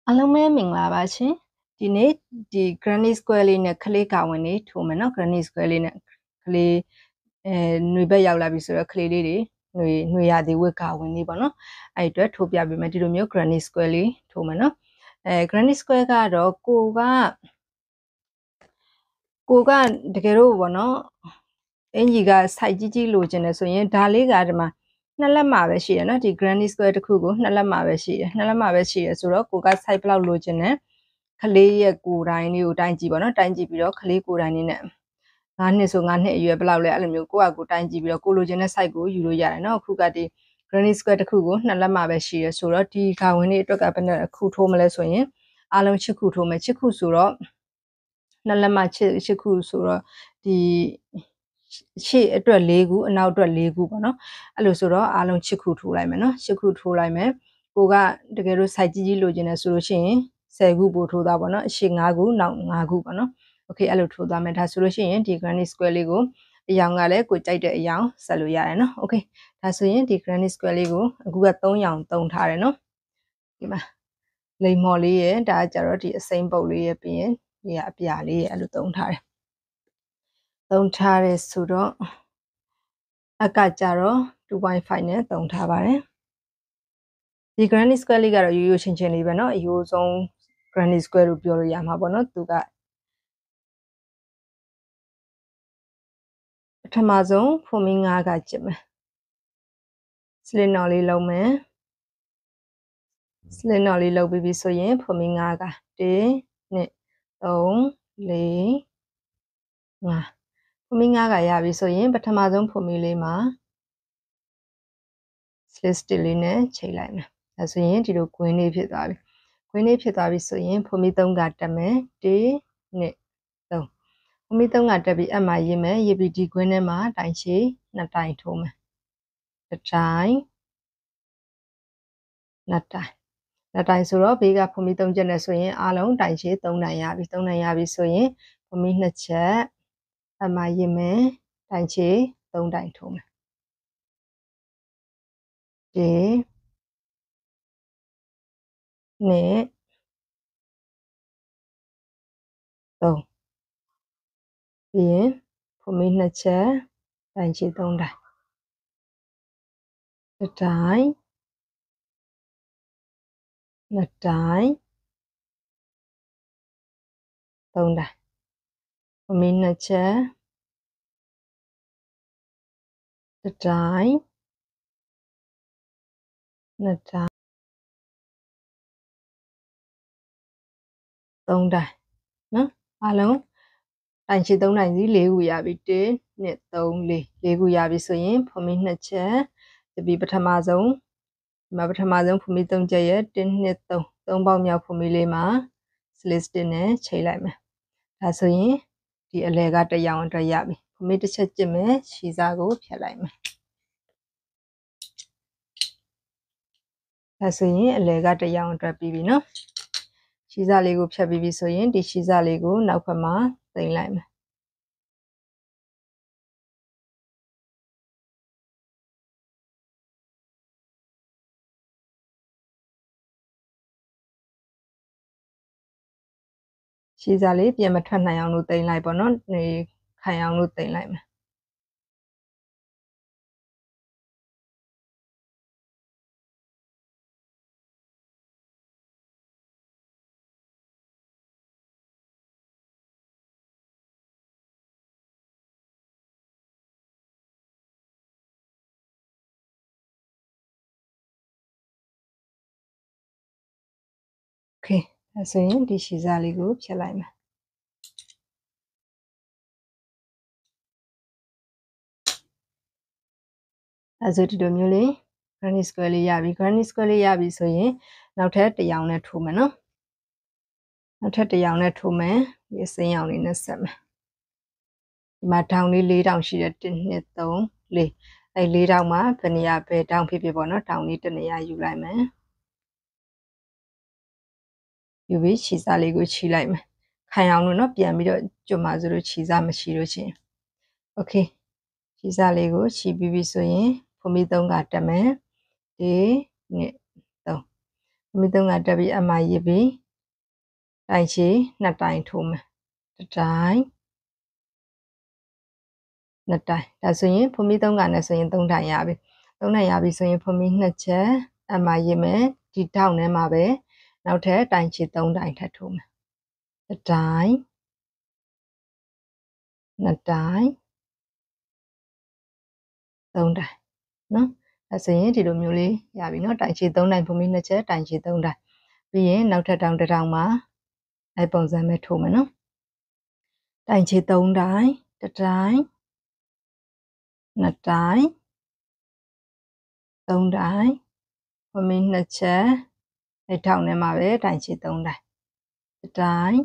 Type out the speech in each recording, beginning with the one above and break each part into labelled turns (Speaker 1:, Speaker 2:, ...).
Speaker 1: အားလုံးပဲမင်္ဂလာပါရှင်ဒီနေ့ဒီ granite square လေးနဲ့ကလေးကာဝင်လေးထိုးမယ်နော် granite square လေးနဲ့ကလေးຫນွေဘက်ရောက်လာပြီဆိုတော့ကလေးလေးတွေຫນွေရသေးဝတ်ကာဝင်လေးပေါ့နော်အဲ့အတွက်ထိုးပြပေးမယ်ဒီလိုမျိုး granite square လေးထိုးမယ်နော်granite square ကတော့ကိုကတကယ်တော့ပေါ့နော်အင်ကြီးက site ကြီးလိုချင်တယ်ဆိုရင်ဒါလေးကဒီမှာနှစ်လက်မှာပဲရှိရနော်ဒီ granite square တစ်ခုကိုနှစ်လက်မှာပဲရှိရနှစ်လက်မှာပဲရှိရဆိုတော့ကိုက site ဘလောက်လိုချင်တယ်ကလေးရဲ့ကိုယ်တိုင်းလေးကိုတိုင်းကြည့်ပါနော်တိုင်းကြည့်ပြီးတော့ကလေးကိုယ်တိုင်းလေးနဲ့9နှစ်ဆို9နှစ်အရွယ်ဘလောက်လဲအဲ့လိုမျိုးကိုယ့်အကူတိုင်းကြည့်ပြီးတော့ကိုလိုချင်တဲ့ site ကိုယူလို့ရတယ်နော်အခုကဒီ granite square တစ်ခုကိုနှစ်လက်မှာပဲရှိရဆိုတော့ဒီကာဝင်လေးအတွက်ကဘယ်နဲ့ခုထိုးမလဲဆိုရင်အားလုံး6ခုထိုးမယ်6ခုဆိုတော့နှစ်လက်မှာ6ခုဆိုတော့ဒီရှေ့အတွက်4ခုအနောက်အတွက်4ခုပေါ့နော်အဲ့လိုဆိုတော့အားလုံး6ခုထိုးလိုက်မယ်နော်6ခုထိုးလိုက်မယ်ကိုကတကယ်လို့ site ကြီးလိုချင်တယ်ဆိုလို့ရှိရင်10ခုပို့ထိုးသားပေါ့နော်အရှိ5ခုနောက်5ခုပေါ့နော်โอเคအဲ့လိုထိုးသွားမယ်ဒါဆိုလို့ရှိရင်ဒီ granite square လေးကိုအရောင်ကလည်းကိုကြိုက်တဲ့အရောင်ဆက်လို့ရတယ်နော်โอเคဒါဆိုရင်ဒီ granite square လေးကိုအခုက3ရောင်သုံးထားတယ်နော်ဒီမှာလိမ်မော်လေးရဲ့ဒါကြတော့ဒီအစိမ်းပုတ်လေးရဲ့ပြီးရင်ဒီကအပြာလေးရဲ့အဲ့လိုသုံးထားတယ်ဆိုတော့အကကြတော့ 2.5 နဲ့သုံးထားပါတယ်ဒီ granite square လေးကတော့ရိုးရိုးချင်းချင်းလေးပဲเนาะအရိုးဆုံး granite square လို့ပြောလို့ရမှာပေါ့เนาะသူကပထမဆုံးဖုံမီ9ကကျစ်မယ်စလင်နော်လေးလုံးမယ်စလင်နော်လေးလုံးပြီးပြီဆိုရင်ဖုံမီ9က1 2 3 4 5ဖုံမီ9ကရပြီဆိုရင်ပထမဆုံးဖုံမီလေးမှာ slit stitch လေးနဲ့ချိန်လိုက်မယ်ဒါဆိုရင်ဒီလိုကွင်းလေးဖြစ်သွားပြီကွင်းလေးဖြစ်သွားပြီဆိုရင်ဖုံမီ3ကတက်မယ်1 2 3ဖုံမီ3ကတက်ပြီးအမှရေးမယ်ရေးပြီးဒီကွင်းထဲမှာတိုင်ရှည်2တိုင်ထိုးမယ်တစ်တိုင်2တိုင်2တိုင်ဆိုတော့ဘေးကဖုံမီ3ချက်နဲ့ဆိုရင်အားလုံးတိုင်ရှည်3တိုင်ရပြီ3တိုင်ရပြီဆိုရင်ဖုံမီ2ချက်အမှရေးမယ်တိုင်ရှည်3တိုင်ထိုးမယ်1 2 3ပြီးရင်ဖုံမီ2ချက်တိုင်ချီ3တိုင်တစ်တိုင်2တိုင်3တိုင်ဖုံမီ2ချက်တစ်တိုင်2တိုင်3တိုင်နော်အားလုံးတိုင်ချီ3တိုင်စီ4ခုရပြီ1 2 3 4ခုရပြီဆိုရင်ဖုံမီ2ချက်တပီပထမဆုံးဒီမှာပထမဆုံးဖုံမီ3ချက်ရဲ့1 2 3ပေါက်မြောက်ဖုံမီလေးမှာ slit stitch နဲ့ချိန်လိုက်မယ်ဒါဆိုရင်ဒီအလဲကတရောင်အတွက်ရပြီဖုံမီတစ်ချက်ကျစ်မယ်ခြေစားကိုဖြတ်လိုက်မယ်ဒါဆိုရင်အလဲကတရောင်အတွက်ပြီးပြီနော်ခြေစားလေးကိုဖြတ်ပြီးပြီဆိုရင်ဒီခြေစားလေးကိုနောက်ဘက်မှာသိမ်းလိုက်မယ်ခြေစားလေးပြန်မထွက်နိုင်အောင်လို့သိမ်းလိုက်ပေါ့နော်နေခိုင်အောင်လို့သိမ်းလိုက်မယ်โอเคဒါဆိုရင်ဒီခြေစားလေးကိုဖြတ်လိုက်မယ်အဲဆိုဒီလိုမျိုးလေး granite square လေးရပြီ granite square လေးရပြီဆိုရင်နောက်ထပ်တစ်ရောင်နဲ့ထိုးမယ်နော်နောက်ထပ်တစ်ရောင်နဲ့ထိုးမယ်ဒီအစိမ်းရောင်လေးနဲ့ဆက်မယ်ဒီမှာတောင်လေး4တောင်ရှိတယ်1 2 3 4အဲ4တောင်မှာဘယ်နေရာပဲတောင်ဖြစ်ဖြစ်ပေါ့နော်တောင်လေးတစ်နေရာယူလိုက်မယ်ယူပြီးခြေစားလေးကိုခြိလိုက်မယ်ခိုင်အောင်လို့နော်ပြန်ပြီးတော့ကျွတ်မှဆိုလို့ခြေစားမရှိလို့ချင်းโอเคခြေစားလေးကိုခြိပြီးပြီဆိုရင်ဖုံမီ3ကတက်မယ်1 2 3ဖုံ မိသုံးကတက်ပြီးအမရစ်ပြီးတိုင်ချီ2တိုင်ထိုးမယ်တစ်တိုင်2တိုင်ဒါဆိုရင်ဖုံးမီသုံးကနဲ့ဆိုရင်3တိုင်ရပြီ3တိုင်ရပြီဆိုရင်ဖုံးမီ2ချက်အမရစ်မယ်ဒီတောက်ထဲမှာပဲနောက်ထပ်တိုင်ချီ3တိုင်ထပ်ထိုးမယ်တစ်တိုင်2တိုင်3တိုင်နော်ဒါဆိုရင်ဒီလိုမျိုးလေးရပြီနော်တိုင်ချီ3တိုင်ဖုံးမီ2ချက်တိုင်ချီ3တိုင်ပြီးရင်နောက်ထပ်တောင်တစ်တောင်မှာအဲ့ပုံစံပဲထိုးမယ်နော်တိုင်ချီ3တိုင်တစ်တိုင်2တိုင်3တိုင်ဖုံးမီ2ချက်အဲ့ထောင်ထဲမှာပဲတိုင်ချီ3တိုင်တစ်တိုင်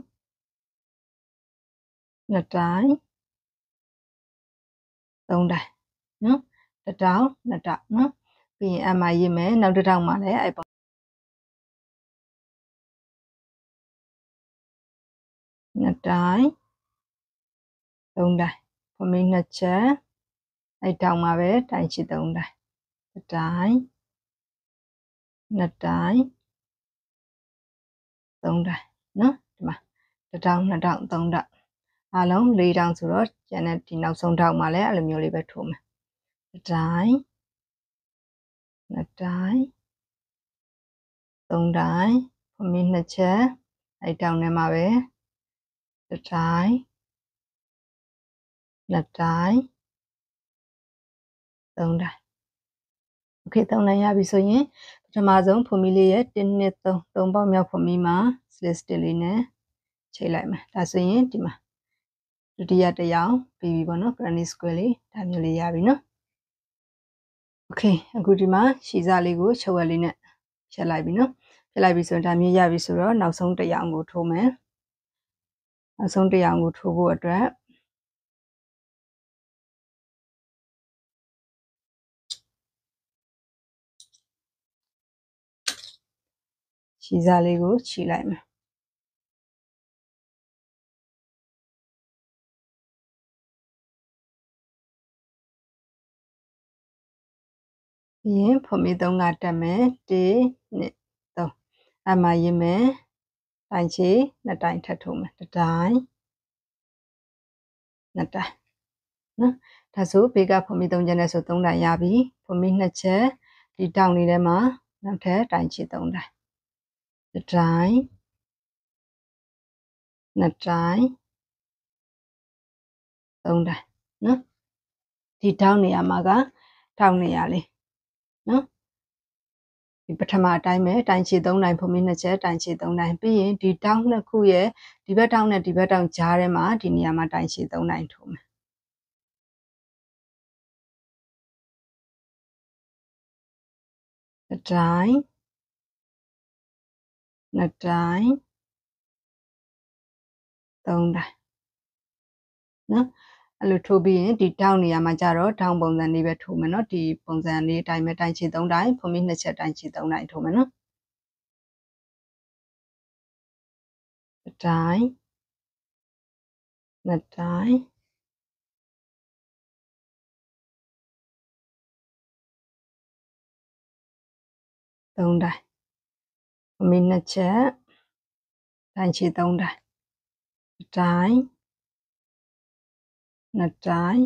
Speaker 1: 2တိုင်3တိုင်နော်တစ်တောင်2တောင်နော်ပြီးရင်အမရစ်မယ်နောက်တစ်တောင်မှာလည်းအဲ့ပုံ2တိုင်3တိုင်ဖုံးမီ2ချက်အဲ့တောင်မှာပဲတိုင်ချီ3တိုင်တစ်တိုင်2တိုင်3တိုင်နော်ဒီမှာတစ်တောင်2တောင်3တောင်အားလုံး4တောင်ဆိုတော့ကျန်တဲ့ဒီနောက်ဆုံးတောင်မှာလည်းအဲ့လိုမျိုးလေးပဲထိုးမယ်တစ်တိုင်2တိုင်3တိုင်ဖုံးမီ2ချက်အဲ့တောင်ထဲမှာပဲတစ်တိုင်2တိုင်3တိုင်โอเค3တိုင်ရပြီဆိုရင်ပထမဆုံးဖုံးမီလေးရဲ့1 2 3ပေါက်မြောက်ဖုံးမီမှာ slit stitch လေးနဲ့ချိန်လိုက်မယ်ဒါဆိုရင်ဒီမှာဒုတိယတစ်ရောင်ပြီးပြီပေါ့နော် granny square လေးဒါမျိုးလေးရပြီနော်โอเคအခုဒီမှာရှည်စားလေးကိုချုပ်ဝက်လေးနဲ့ဖြတ်လိုက်ပြီနော်ဖြတ်လိုက်ပြီဆိုရင်ဒါမျိုးရပြီဆိုတော့နောက်ဆုံးတစ်ရောင်ကိုထိုးမယ်နောက်ဆုံးတစ်ရောင်ကိုထိုးဖို့အတွက်ရှည်စားလေးကိုခြိလိုက်မယ်ပြီးရင်ဖုံးမီ3ကတက်မယ်1 2 3အမရစ်မယ်တိုင်ချီ2တိုင်ထပ်ထိုးမယ်တစ်တိုင်2တိုင်နော်ဒါဆိုဘေးကဖုံးမီ3ချက်နဲ့ဆို3တိုင်ရပြီဖုံးမီ2ချက်ဒီတောင်လေးထဲမှာနောက်ထပ်တိုင်ချီ3တိုင်တစ်တိုင်2တိုင်3တိုင်နော်ဒီတောင်နေရာမှာကတောင်နေရာလေးနော်ဒီပထမအတိုင်းပဲတိုင်ချီ3တိုင်ဖုံးမီ2ချက်တိုင်ချီ3တိုင်ပြီးရင်ဒီတောင်နှစ်ခုရဲ့ဒီဘက်တောင်နဲ့ဒီဘက်တောင်ကြားထဲမှာဒီနေရာမှာတိုင်ချီ3တိုင်ထိုးမယ်တစ်တိုင်2တိုင်3တိုင်နော်အဲ့လိုထိုးပြီးရင်ဒီတောင်နေရာမှာကျတော့တောင်ပုံစံလေးပဲထိုးမယ်နော်ဒီပုံစံလေးအတိုင်းပဲတိုင်ချီ3တိုင်ဖုံးမီ2ချက်တိုင်ချီ3တိုင်ထိုးမယ်နော်တစ်တိုင်2တိုင်3တိုင်ဖုံးမီ2ချက်တိုင်ချီ3တိုင်တစ်တိုင်2တိုင်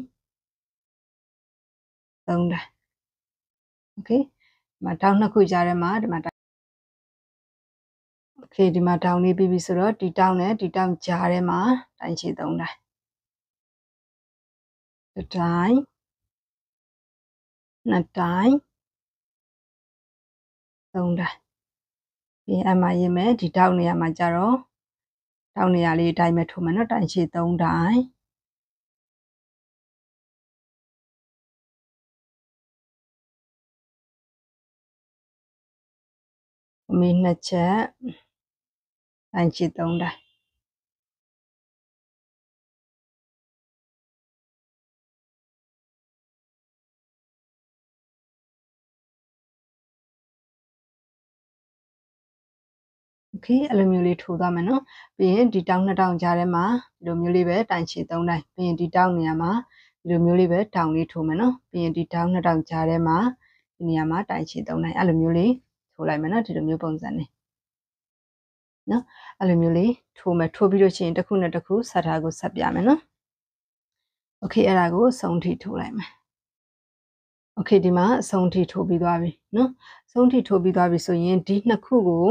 Speaker 1: 3တိုင်โอเคဒီမှာတောင်နှစ်ခုကြားထဲမှာဒီမှာโอเคဒီမှာတောင်လေးပြီးပြီဆိုတော့ဒီတောင်နဲ့ဒီတောင်ကြားထဲမှာတိုင်ချီ3တိုင်တစ်တိုင်2တိုင်3တိုင်ပြီးအမှရင်းမယ်ဒီတောင်နေရာမှာကျတော့တောင်နေရာလေးအတိုင်းပဲထိုးမယ်နော်တိုင်ချီ3တိုင်မီ2ချက်တိုင်ချီ3တိုင်โอเคအဲ့လိုမျိုးလေးထိုးသွားမယ်နော်ပြီးရင်ဒီတောင်2တောင်ကြားထဲမှာဒီလိုမျိုးလေးပဲတိုင်ချီ3တိုင်ပြီးရင်ဒီတောင်နေရာမှာဒီလိုမျိုးလေးပဲတောင်လေးထိုးမယ်နော်ပြီးရင်ဒီတောင်2တောင်ကြားထဲမှာဒီနေရာမှာတိုင်ချီ3တိုင်အဲ့လိုမျိုးလေးထိုးလိုက်မယ်နော်ဒီလိုမျိုးပုံစံနဲ့ နော်အဲ့လိုမျိုးလေးထိုးမယ်ထိုးပြီးလို့ရှိရင်တစ်ခုနဲ့တစ်ခုဆက်ထားကိုဆက်ပြမယ်နော်โอเคအဲ့ဒါကိုစုံထိထိုးလိုက်မယ်โอเคဒီမှာအဆုံးထိထိုးပြီးသွားပြီနော်အဆုံးထိထိုးပြီးသွားပြီဆိုရင်ဒီနှစ်ခုကို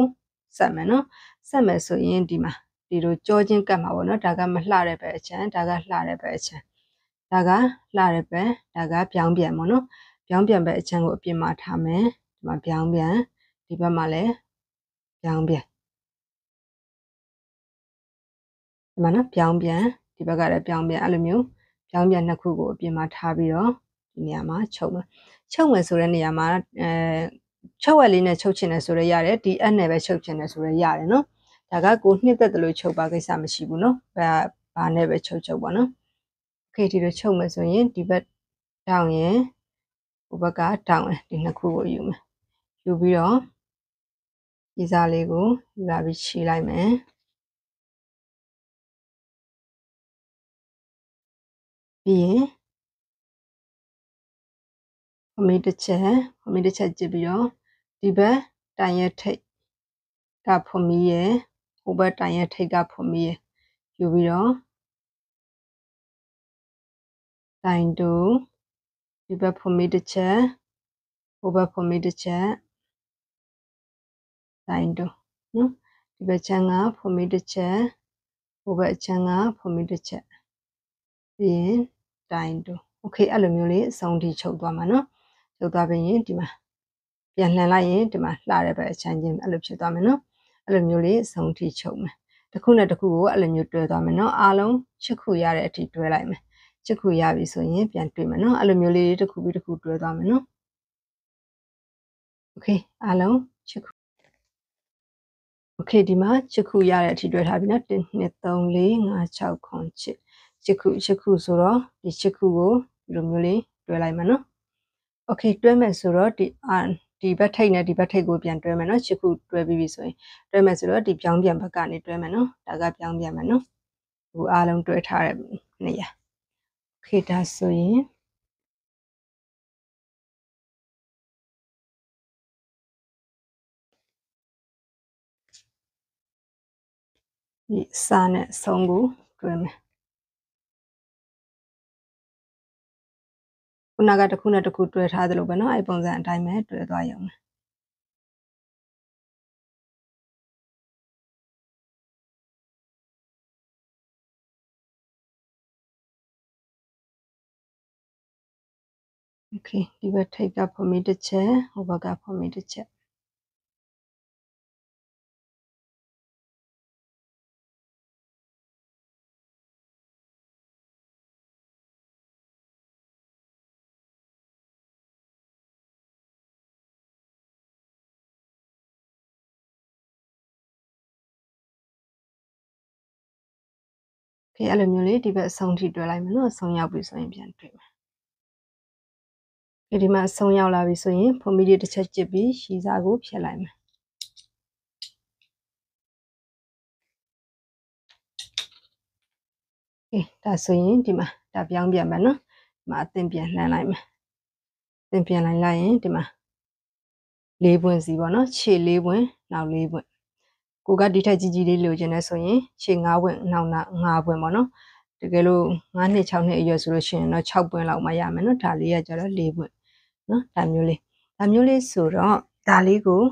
Speaker 1: ဆက်မယ်နော်ဆက်မယ်ဆိုရင်ဒီမှာဒီလိုကြောချင်းကတ်မှာပေါ့နော်ဒါကမလှတဲ့ဘက်အချမ်းဒါကလှတဲ့ဘက်အချမ်းဒါကလှတဲ့ဘက်ဒါကပြောင်းပြန်ပေါ့နော်ပြောင်းပြန်ဘက်အချမ်းကိုအပြင်မှာထားမယ်ဒီမှာပြောင်းပြန်ဒီဘက်မှာလည်းပြောင်းပြန်ဒီမှာနော်ပြောင်းပြန်ဒီဘက်ကလည်းပြောင်းပြန်အဲ့လိုမျိုးပြောင်းပြန်နှစ်ခုကိုအပြင်မှာထားပြီးတော့ဒီနေရာမှာချုပ်မယ်ချုပ်မယ်ဆိုတဲ့နေရာမှာချုပ်ဝက်လေးနဲ့ချုပ်ချင်တယ်ဆိုရရတယ်ဒီအက်နဲ့ပဲချုပ်ချင်တယ်ဆိုရရတယ်နော်ဒါကကိုနှစ်သက်တယ်လို့ချုပ်ပါကိစ္စမရှိဘူးနော်ဘာနဲ့ပဲချုပ်ပါနော်โอเคဒီလိုချုပ်မယ်ဆိုရင်ဒီဘက်တောင်းရင်ဟိုဘက်ကတောင်းရင်ဒီနှစ်ခုကိုယူမယ်ယူပြီးတော့ဒီစားလေးကိုယူလာပြီးခြေလိုက်မယ်ပြီးရင်ဖမီးတစ်ချက်ကြည့်ပြီးတော့ဒီဘက်တိုင်ရဲ့ထိတ်ကဖမီးရဲ့ဟိုဘက်တိုင်ရဲ့ထိတ်ကဖမီးရဲ့ယူပြီးတော့တိုင်တူဒီဘက်ဖမီးတစ်ချက်ဟိုဘက်ဖမီးတစ်ချက်တိုင်တူနော်ဒီဘက်ချမ်းကဖမီးတစ်ချက်ဟိုဘက်အချမ်းကဖမီးတစ်ချက်ပြီးရင်တိုင်တူโอเคအဲ့လိုမျိုးလေးအဆုံးထိချုပ်သွားမှာနော်ချုပ်သွားပြီးရင်ဒီမှာပြန်လှန်လိုက်ရင်ဒီမှာလှတဲ့ဘက်အချမ်းချင်းအဲ့လိုဖြစ်သွားမယ်နော်အဲ့လိုမျိုးလေးအဆုံးထိချုပ်မယ်တစ်ခုနဲ့တစ်ခုကိုအဲ့လိုမျိုးတွဲသွားမယ်နော်အားလုံး6ခုရတဲ့အထိတွဲလိုက်မယ်6ခုရပြီဆိုရင်ပြန်တွေ့မယ်နော်အဲ့လိုမျိုးလေးတစ်ခုပြီးတစ်ခုတွဲသွားမယ်နော်โอเคအားလုံး6ခုโอเคဒီမှာ6ခုရတဲ့အထိတွဲထားပြီနော်1 2 3 4 5 6 9 6ခုဆိုတော့ဒီ6ခုကိုဒီလိုမျိုးလေးတွဲလိုက်မယ်နော်โอเคတွဲမယ်ဆိုတော့ဒီဘက်ထိတ်နဲ့ဒီဘက်ထိတ်ကိုပြန်တွဲမယ်နော်6ခုတွဲပြီးပြီဆိုရင်တွဲမယ်ဆိုတော့ဒီပြောင်းပြန်ဘက်ကနေတွဲမယ်နော်ဒါကပြောင်းပြန်မယ်နော်ဟိုအားလုံးတွဲထားတဲ့နေရာโอเคဒါဆိုရင်ဒီစာနဲ့အဆုံးကိုတွဲမယ်ခုနကတစ်ခုနဲ့တစ်ခုတွဲထားသလိုပဲเนาะအဲ့ပုံစံအတိုင်းပဲတွဲသွားရုံပဲโอเคဒီဘက်ထိပ်ကဖမီတစ်ချက်ဟိုဘက်ကဖမီတစ်ချက်โอเคအဲ့လိုမျိုးလေးဒီဘက်အဆုံးထိတွဲလိုက်မယ်နော်အဆုံးရောက်ပြီဆိုရင်ပြန်တွေ့မယ်ဒီမှာအဆုံးရောက်လာပြီဆိုရင်ဖမီလေးတစ်ချက်ကျစ်ပြီးရှည်စားကိုဖြတ်လိုက်မယ်ဒါဆိုရင်ဒီမှာဒါပြောင်းပြန်မယ်နော်ဒီမှာအသင်ပြန်လှန်လိုက်မယ်အသင်ပြန်လိုက်ရင်ဒီမှာ၄ပွင့်စီပေါ့နော်ခြေ၄ပွင့်နောက်၄ပွင့်ကိုကဒီထက်ကြီးကြီးလေးလိုချင်တယ်ဆိုရင်ခြေ၅ပွင့်နောက်5ပွင့်ပေါ့နော်တကယ်လို့9နှစ်6နှစ်အရွယ်ဆိုလို့ရှိရင်တော့6ပွင့်လောက်မှရမယ်နော်ဒါလေးကကျတော့4ပွင့်နော်ဒါမျိုးလေးဆိုတော့ဒါလေးကို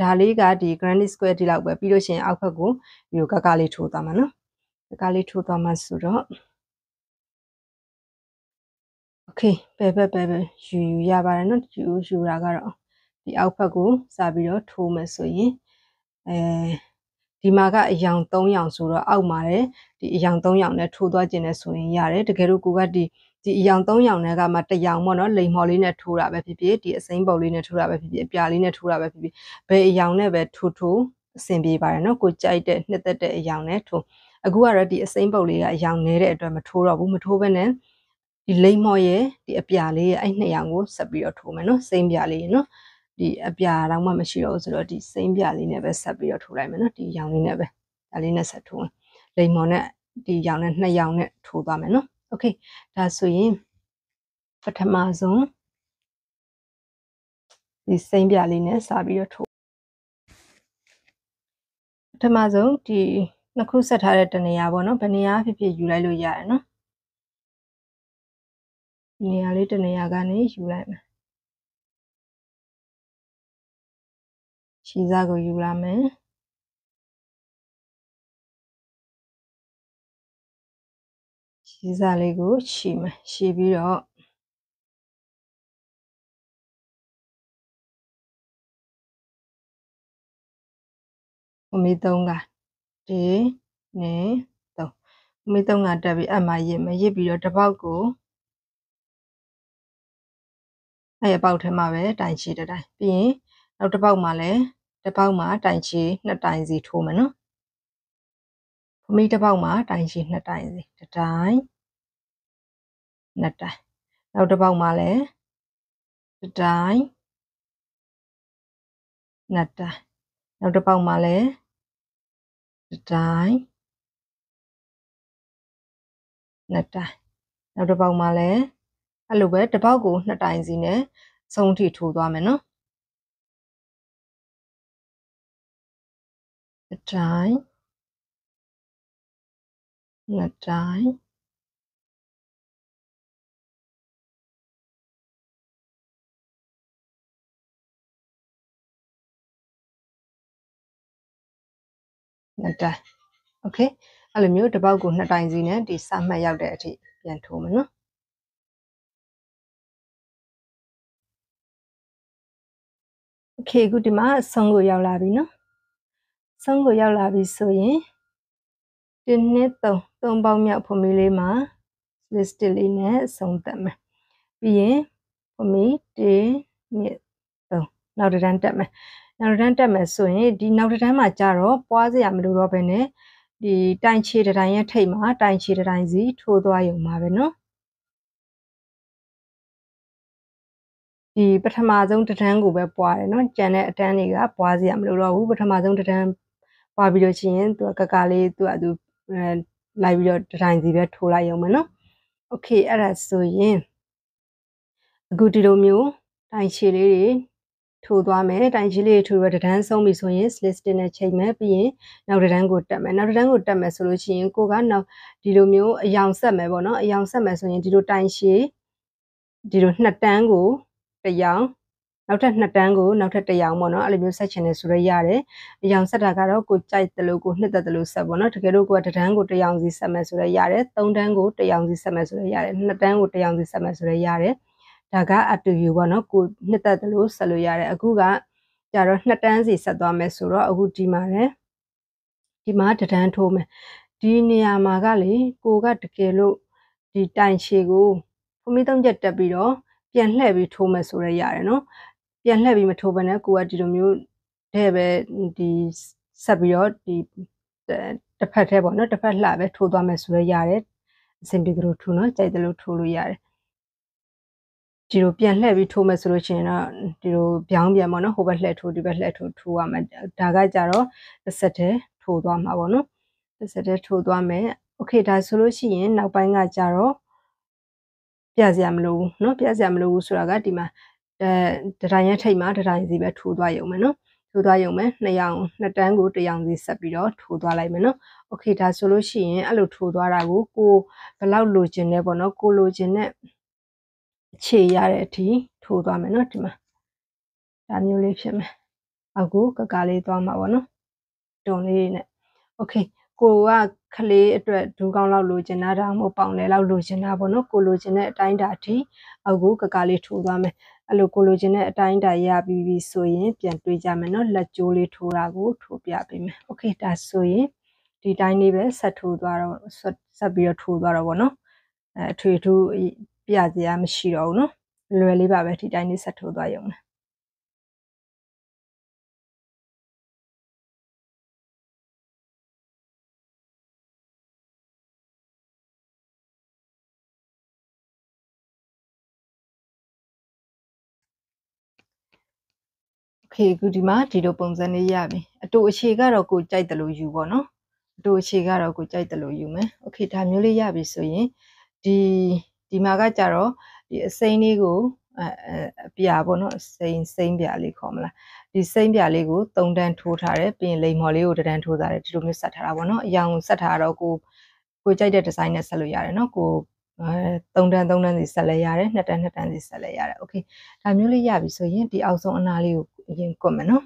Speaker 1: ဒါလေးကဒီ granite square ဒီလောက်ပဲပြီးလို့ရှိရင်အောက်ဘက်ကိုဒီလိုကကလေးထိုးသွားမှာနော်ကကလေးထိုးသွားမှာဆိုတော့โอเคပဲယူရပါတယ်နော်ယူတာကတော့ဒီအောက်ဘက်ကိုစပြီးတော့ထိုးမယ်ဆိုရင်ဒီမှာကအယောင်3ရောင်ဆိုတော့အောက်မှာလည်းဒီအယောင်3ရောင်နဲ့ထိုးသွားခြင်းနဲ့ဆိုရင်ရတယ်တကယ်လို့ကိုကဒီအယောင်3ရောင်နဲ့ကမှ1ရောင်ပေါ့နော်လိမ်မော်လေးနဲ့ထိုးတာပဲဖြစ်ဖြစ်ဒီအစိမ်းပုတ်လေးနဲ့ထိုးတာပဲဖြစ်ဖြစ်အပြာလေးနဲ့ထိုးတာပဲဖြစ်ဖြစ်ဘယ်အယောင်နဲ့ပဲထိုးအဆင်ပြေပါတယ်နော်ကိုကြိုက်တဲ့နှစ်သက်တဲ့အယောင်နဲ့ထိုးအခုကတော့ဒီအစိမ်းပုတ်လေးကအယောင်နေတဲ့အတွက်မထိုးတော့ဘူးမထိုးဘဲနဲ့ဒီလိမ်မော်ရဲ့ဒီအပြာလေးရဲ့အဲ့2ရောင်ကိုဆက်ပြီးတော့ထိုးမယ်နော်စိမ်းပြာလေးနော်ဒီအပြာတော့မှမရှိတော့ဘူးဆိုတော့ဒီစိမ်းပြလေးနဲ့ပဲဆက်ပြီးတော့ထိုးလိုက်မယ်နော်ဒီရောင်လေးနဲ့ပဲဒါလေးနဲ့ဆက်ထိုးမယ်လိမ်မော်နဲ့ဒီရောင်နဲ့2ရောင်နဲ့ထိုးသွားမယ်နော်โอเคဒါဆိုရင်ပထမဆုံးဒီစိမ်းပြလေးနဲ့စပြီးတော့ထိုး ထမဆုံးဒီနှစ်ခုဆက်ထားတဲ့တနေရာပေါ့နော်ဘယ်နေရာဖြစ်ဖြစ်ယူလိုက်လို့ရတယ်နော်ဒီနေရာလေးတနေရာကနေယူလိုက်မယ်ရှည်စားကိုယူလာမယ်ရှည်စားလေးကိုရှည်မယ်ရှည်ပြီးတော့အမေ3က1 2 3အမေ3ကတက်ပြီးအမှရစ်မယ်ရစ်ပြီးတော့တစ်ပေါက်ကိုအဲ့အပေါက်ထဲမှာပဲတိုင်ချီတစ်တိုင်ပြီးရင်နောက်တစ်ပေါက်မှာလည်းတစ်ပေါက်မှာတိုင်ချီ2တိုင်စီထိုးမယ်နော်ဖမီတစ်ပေါက်မှာတိုင်ချီ2တိုင်စီတစ်တိုင်2တိုင်နောက်တစ်ပေါက်မှာလည်းတစ်တိုင်2တိုင်နောက်တစ်ပေါက်မှာလည်းတစ်တိုင်2တိုင်နောက်တစ်ပေါက်မှာလည်းအဲ့လိုပဲတစ်ပေါက်ကို2တိုင်စီနဲ့ဆုံးထိထိုးသွားမယ်နော်တစ်တိုင်2တိုင်2တိုင်โอเคအဲ့လိုမျိုးတစ်ပေါက်ကို2တိုင်စီနဲ့ဒီစမှတ်ရောက်တဲ့အထိပြန်ထိုးမယ်နော်โอเคအခုဒီမှာဆုံးကိုရောက်လာပြီနော်ဆုံးကိုရောက်လာပြီဆိုရင်1 2 3ပေါက်မြောက်ဖမီလေးမှာ list လေးနဲ့ဆုံးသက်မယ်ပြီးရင်ဖမီ1 2 3နောက်တစ်တန်းတက်မယ်နောက်တစ်တန်းတက်မယ်ဆိုရင်ဒီနောက်တစ်တန်းမှာကြတော့ပွားစရာမလိုတော့ဘဲနဲ့ဒီတိုင်ချေတစ်တိုင်ရဲ့ထိပ်မှာတိုင်ချေတစ်တိုင်စီထိုးသွားရုံပါပဲနော်ဒီပထမဆုံးတစ်တန်းကိုပဲပွားတယ်နော်ကျန်တဲ့အတန်းတွေကပွားစရာမလိုတော့ဘူးပထမဆုံးတစ်တန်းပွားပြီးလို့ရှိရင်သူကကလေးသူကသူလိုက်ပြီးတော့တစ်တိုင်စီပဲထိုးလိုက်ရုံပဲနော်โอเคအဲ့ဒါဆိုရင်အခုဒီလိုမျိုးတိုင်ချေလေးတွေထိုးသွားမယ်တိုင်ချေလေးထိုးရတဲ့တန်းဆုံးပြီဆိုရင် slit stitch နဲ့ချိန်မယ်ပြီးရင်နောက်တစ်တန်းကိုတက်မယ်နောက်တစ်တန်းကိုတက်မယ်ဆိုလို့ရှိရင်ကိုကနောက်ဒီလိုမျိုးအယောင်ဆက်မယ်ပေါ့နော်အယောင်ဆက်မယ်ဆိုရင်ဒီလိုတိုင်ချေဒီလို2တန်းကိုတစ်ယောင်နောက်ထပ်2တန်းကိုနောက်ထပ်1ရောင်ပေါ့နော်အဲ့လိုမျိုးဆက်ချင်တယ်ဆိုတော့ရတယ်အရောင်ဆက်တာကတော့ကိုကြိုက်တယ်လို့ကိုနှစ်သက်တယ်လို့ဆက်ပေါ့နော်တကယ်လို့ကိုကတစ်တန်းကို1ရောင်စီဆက်မယ်ဆိုတော့ရတယ်3တန်းကို1ရောင်စီဆက်မယ်ဆိုတော့ရတယ်2တန်းကို1ရောင်စီဆက်မယ်ဆိုတော့ရတယ်ဒါက up to you ပေါ့နော်ကိုနှစ်သက်တယ်လို့ဆက်လို့ရတယ်အခုကကြတော့2တန်းစီဆက်သွားမယ်ဆိုတော့အခုဒီမှာလည်းဒီမှာတစ်တန်းထိုးမယ်ဒီနေရာမှာကလေကိုကတကယ်လို့ဒီတိုင်ချေကိုဖမီး3ချက်တက်ပြီးတော့ပြန်လှည့်ပြီးထိုးမယ်ဆိုရရတယ်နော်ပြန်လှည့်ပြီးမထိုးဘဲနဲ့ကိုကဒီလိုမျိုးတဲ့ပဲဒီဆက်ပြီးတော့ဒီတစ်ဖက်ထဲပေါ့နော်တစ်ဖက်လှပဲထိုးသွားမယ်ဆိုရရတယ်အဆင်ပြေသလိုထိုးနော်ကြိုက်သလိုထိုးလို့ရတယ်ဒီလိုပြန်လှည့်ပြီးထိုးမယ်ဆိုလို့ရှိရင်တော့ဒီလိုပြောင်းပြန်ပေါ့နော်ဟိုဘက်လှည့်ထိုးဒီဘက်လှည့်ထိုးထိုးရမယ်ဒါကကြတော့တစ်ဆက်တည်းထိုးသွားမှာပေါ့နော်တစ်ဆက်တည်းထိုးသွားမယ်โอเคဒါဆိုလို့ရှိရင်နောက်ပိုင်းကကြတော့ပြစရာမလိုဘူးเนาะပြစရာမလိုဘူးဆိုတာကဒီမှာတတိုင်းရဲ့ထိပ်မှာတတိုင်းစီပဲထိုးသွားရုံပဲเนาะထိုးသွားရုံပဲ2ရောင်2တန်းကို1ရောင်စီဆက်ပြီးတော့ထိုးသွားလိုက်မယ်เนาะโอเคဒါဆိုလို့ရှိရင်အဲ့လိုထိုးသွားတာကိုဘယ်လောက်လိုချင်လဲပေါ့เนาะကိုလိုချင်တဲ့အခြေရတဲ့အထိထိုးသွားမယ်เนาะဒီမှာဒါမျိုးလေးဖြစ်မယ်အခုကလေးသွားမှာပေါ့เนาะတွန်လေးနဲ့โอเคကိုကခလေးအတွက်ဒူးကောင်းလောက်လိုချင်တာဒါမှမဟုတ်ပေါင်လဲလောက်လိုချင်တာပေါ့နော်ကိုလိုချင်တဲ့အတိုင်းတာအထိအခုကလေးထိုးသွားမယ်အဲ့လိုကိုလိုချင်တဲ့အတိုင်းတာရပြီးပြီဆိုရင်ပြန်တွေးကြမယ်နော်လက်ကျိုးလေးထိုးတာကိုထိုးပြပေးမယ်โอเคဒါဆိုရင်ဒီတိုင်းလေးပဲဆက်ထိုးသွားတော့ဆက်ပြီးတော့ထိုးသွားတော့ပေါ့နော်အထွေထူးပြစရာမရှိတော့ဘူးနော်လွယ်လေးပါပဲဒီတိုင်းလေးဆက်ထိုးသွားရုံနဲ့ခေအခုဒီမှာဒီလိုပုံစံလေးရပြီအတူအခြေကတော့ကိုကြိုက်တယ်လို့ယူပေါ့နော်အတူအခြေကတော့ကိုကြိုက်တယ်လို့ယူမယ်โอเคဒါမျိုးလေးရပြီဆိုရင်ဒီမှာကကြတော့ဒီအစိမ်းလေးကို ပြာပေါ့နော်စိမ့်ပြာလေးခေါ်မလားဒီစိမ့်ပြာလေးကို3တန်းထိုးထားတယ်ပြီးရင်လိမ်မော်လေးကို1တန်းထိုးထားတယ်ဒီလိုမျိုးဆက်ထားတာပေါ့နော်အရောင်ဆက်ထားတော့ကိုကြိုက်တဲ့ဒီဇိုင်းနဲ့ဆက်လို့ရတယ်နော်ကို3တန်းစီဆက်လဲရတယ်2တန်းစီဆက်လဲရတယ်โอเคဒါမျိုးလေးရပြီဆိုရင်ဒီအောက်ဆုံးအနားလေးကိုအရင်ကွတ်မယ်နော်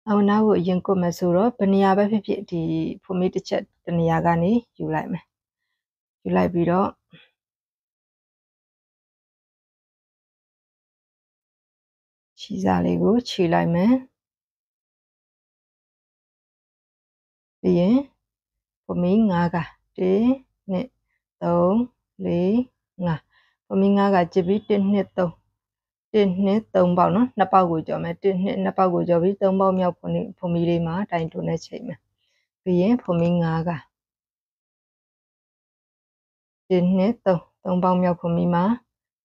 Speaker 1: အောက်နားကိုအရင်ကွတ်မယ်ဆိုတော့ဘယ်နေရာပဲဖြစ်ဖြစ်ဒီဖိုမေးတစ်ချက်တနေရာကနေယူလိုက်မယ်ယူလိုက်ပြီးတော့ခြေစားလေးကိုခြေလိုက်မယ်ပြီးရင်ဖိုမေး9က1 2 3 4 5ဖိုမေး9ကကြည့်ပြီး1 2 3 1 2 3ပေါက်နော်2ပေါက်ကိုကြော်မယ်1 2 2ပေါက်ကိုကြော်ပြီး3ပေါက်မြောက်ဖိုမေးလေးမှာတိုင်တိုးနဲ့ချိန်မယ်ပြီးရင်ဖိုမေး9က1 2 3ပေါက်မြောက်ဖိုမေးမှာ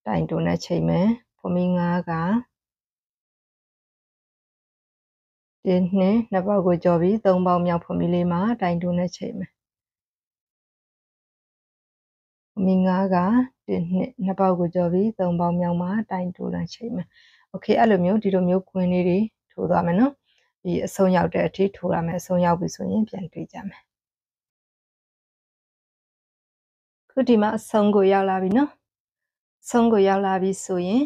Speaker 1: တိုင်တိုးနဲ့ချိန်မယ်ဖိုမေး9က1 2 2ပေါက်ကိုကြော်ပြီး3ပေါက်မြောက်ဖိုမေးလေးမှာတိုင်တိုးနဲ့ချိန်မယ်ဖိုမေး9က1 2 2ပေါက်ကိုကြော်ပြီး3ပေါက်မြောက်မှာတိုင်တိုးနဲ့ချိန်မယ်โอเคအဲ့လိုမျိုးဒီလိုမျိုးကွင်းလေးတွေထိုးသွားမယ်နော်ဒီအဆုံးရောက်တဲ့အထိထိုးရမယ်အဆုံးရောက်ပြီဆိုရင်ပြန်တွေ့ကြမယ်ခုဒီမှာအဆုံးကိုရောက်လာပြီနော်အဆုံးကိုရောက်လာပြီဆိုရင်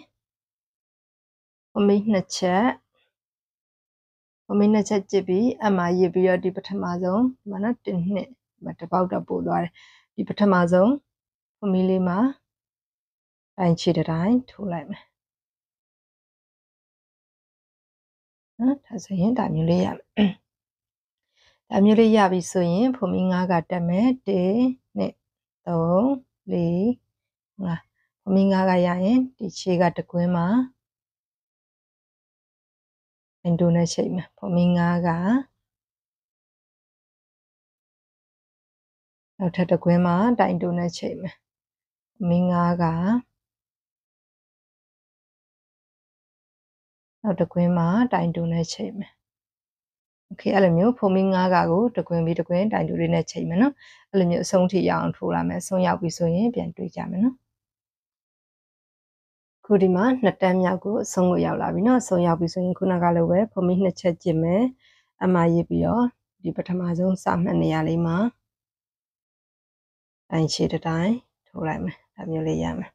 Speaker 1: ဖိုမေး2ချက်ဖိုမေး2ချက်ကြည့်ပြီးအမှားရစ်ပြီးတော့ဒီပထမဆုံးဒီမှာနော်1 2တစ်ပေါက်တော့ပို့သွားတယ်ဒီပထမဆုံးဖိုမေးလေးမှာတိုင်းခြေတိုင်းထိုးလိုက်မယ်နော်ဒါဆိုရင်ဒါမျိုးလေးရမယ်ဒါမျိုးလေးရပြီဆိုရင်ဖိုမေး9ကတက်မယ်1 2 3 4 5ဖိုမေး9ကရရင်ဒီခြေကတကွင်းမှာအင်ဒိုနဲ့ချိန်မယ်ဖိုမေး9ကနောက်ထပ်တကွင်းမှာတိုင်တိုနဲ့ချိန်မယ်ဖိုမေး9ကနောက်တကွင်းမှာတိုင်တိုနဲ့ချိန်မယ်โอเคအဲ့လိုမျိုးဖိုမေး9ကကိုတကွင်းပြီးတကွင်းတိုင်တိုလေးနဲ့ချိန်မယ်နော်အဲ့လိုမျိုးအဆုံးထိရအောင်ထိုးလာမယ်အဆုံးရောက်ပြီဆိုရင်ပြန်တွေ့ကြမယ်နော်ခုဒီမှာ2တန်းမြောက်ကိုအဆုံးကိုရောက်လာပြီเนาะအဆုံးရောက်ပြီဆိုရင်ခုနကလိုပဲဖိုမေး2ချက်ကျင်မယ်အမှားရစ်ပြီးတော့ဒီပထမဆုံးစမှတ်နေရာလေးမှာတိုင်းခြေတိုင်းထိုးလိုက်မယ်ဒါမျိုးလေးရမယ်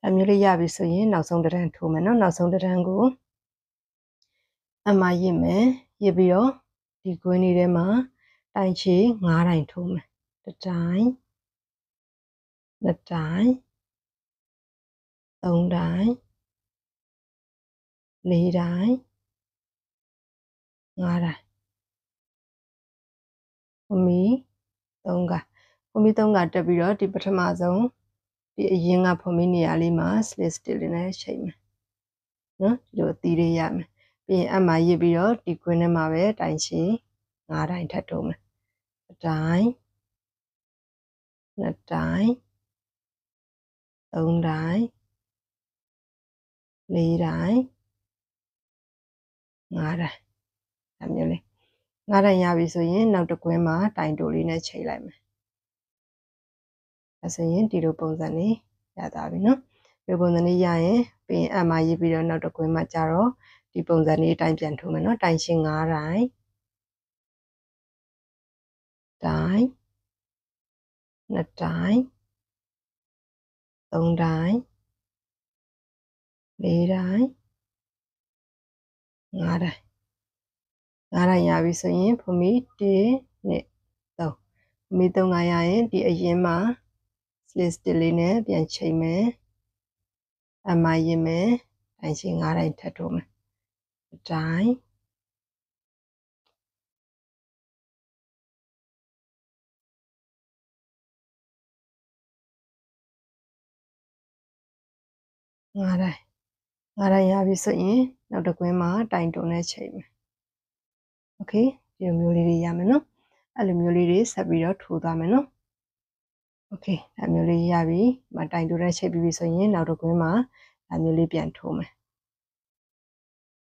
Speaker 1: ဒါမျိုးလေးရပြီဆိုရင်နောက်ဆုံးတစ်တန်းထိုးမယ်เนาะနောက်ဆုံးတစ်တန်းကိုအမှားရစ်မယ်ရစ်ပြီးတော့ဒီကွင်းလေးထဲမှာတိုင်းခြေ9တိုင်းထိုးမယ်တစ်တိုင်းနှစ်တိုင်း3တိုင်း4တိုင်း5တိုင်းဖိုမေး3ကဖိုမေး3ကတက်ပြီးတော့ဒီပထမဆုံးဒီအရင်ကဖိုမေးနေရာလေးမှာ slit stitch လေးနဲ့ချိန်မယ်နော်ဒီလိုအသီးလေးရမယ်ပြီးရင်အမှားရစ်ပြီးတော့ဒီကွင်းထဲမှာပဲတိုင်ချီ9တိုင်းထပ်ထိုးမယ်တစ်တိုင်းနှစ်တိုင်း3တိုင်း4တိုင်း5တိုင်းဒါမျိုးလေး9တိုင်းရပြီဆိုရင်နောက်တစ်ကွင်းမှာတိုင်တိုလေးနဲ့ချိန်လိုက်မယ်အဲဆိုရင်ဒီလိုပုံစံလေးရသွားပြီနော်ဒီပုံစံလေးရရင်ပြီးရင်အမှားရစ်ပြီးတော့နောက်တစ်ကွင်းမှာကြတော့ဒီပုံစံလေးတိုင်းပြန်ထိုးမယ်နော်တိုင်ရှင်း9တိုင်းတိုင်းနှစ်တိုင်း3တိုင်း4တိုင်း5တိုင်း9တိုင်းရပြီဆိုရင်ဖိုမေး1 2 3ဖိုမေး3ကရရင်ဒီအရင်မှာ slit stitch လေးနဲ့ပြန်ချိန်မယ်အမှားရစ်မယ်တိုင်ရှင်း9တိုင်းထပ်ထိုးမယ်တစ်တိုင်း9တိုင်းရပြီဆိုရင်နောက်တစ်ကွင်းမှာတိုင်တုံနဲ့ချိန်မယ်โอเคဒီလိုမျိုးလေးတွေရမယ်နော်အဲ့လိုမျိုးလေးတွေဆက်ပြီးတော့ထိုးသွားမယ်နော်โอเคဒါမျိုးလေးရပြီမတိုင်တုံနဲ့ချိန်ပြီးပြီဆိုရင်နောက်တစ်ကွင်းမှာဒါမျိုးလေးပြန်ထိုးမယ်